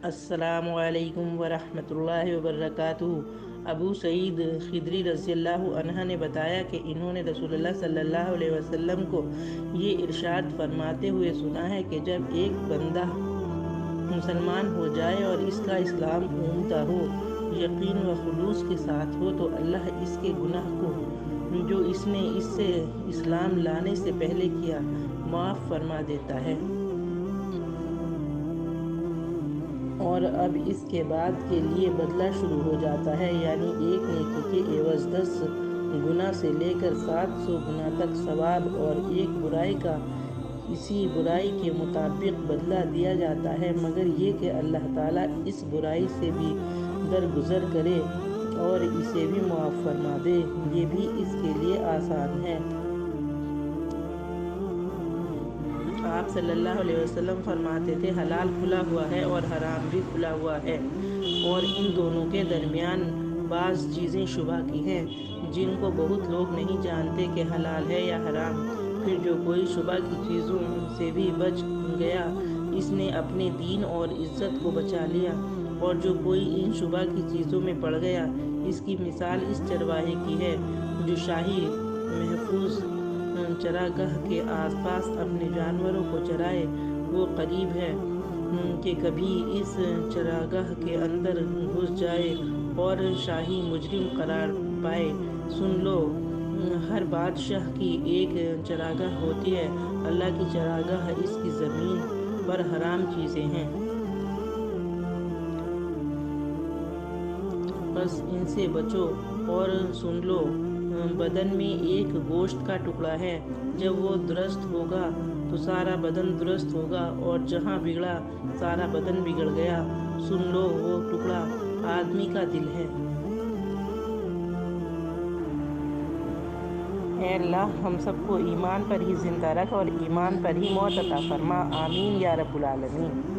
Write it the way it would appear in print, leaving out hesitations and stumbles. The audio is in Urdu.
السلام علیکم ورحمۃ اللہ وبرکاتہ۔ ابو سعید خدری رضی اللہ عنہ نے بتایا کہ انہوں نے رسول اللہ صلی اللہ علیہ وسلم کو یہ ارشاد فرماتے ہوئے سنا ہے کہ جب ایک بندہ مسلمان ہو جائے اور اس کا اسلام عمدہ ہو، یقین و خلوص کے ساتھ ہو، تو اللہ اس کے گناہ کو جو اس نے اس سے اسلام لانے سے پہلے کیا معاف فرما دیتا ہے، اور اب اس کے بعد کے لیے بدلہ شروع ہو جاتا ہے، یعنی ایک نیکی کے عوض 10 گنا سے لے کر 700 گنا تک ثواب، اور ایک برائی کا اسی برائی کے مطابق بدلہ دیا جاتا ہے، مگر یہ کہ اللہ تعالیٰ اس برائی سے بھی درگزر کرے اور اسے بھی معاف فرما دے، یہ بھی اس کے لیے آسان ہے۔ آپ صلی اللہ علیہ وسلم فرماتے تھے، حلال کھلا ہوا ہے اور حرام بھی کھلا ہوا ہے، اور ان دونوں کے درمیان بعض چیزیں شبہ کی ہیں جن کو بہت لوگ نہیں جانتے کہ حلال ہے یا حرام۔ پھر جو کوئی شبہ کی چیزوں سے بھی بچ گیا، اس نے اپنے دین اور عزت کو بچا لیا، اور جو کوئی ان شبہ کی چیزوں میں پڑ گیا، اس کی مثال اس چرواہے کی ہے جو شاہی محفوظ چراگاہ کے آس پاس اپنے جانوروں کو چرائے۔ وہ قریب ہے کہ کبھی اس چراگاہ کے اندر گھس جائے اور شاہی مجرم قرار پائے۔ سن لو، ہر بادشاہ کی ایک چراگاہ ہوتی ہے، اللہ کی چراگاہ اس کی زمین پر حرام چیزیں ہیں، بس ان سے بچو۔ اور سن لو، بدن میں ایک گوشت کا ٹکڑا ہے، جب وہ درست ہوگا تو سارا بدن درست ہوگا، اور جہاں بگڑا سارا بدن بگڑ گیا۔ سن لو، وہ ٹکڑا آدمی کا دل ہے۔ اے اللہ، ہم سب کو ایمان پر ہی زندہ رکھ اور ایمان پر ہی موت عطا فرما، آمین یا رب العالمین۔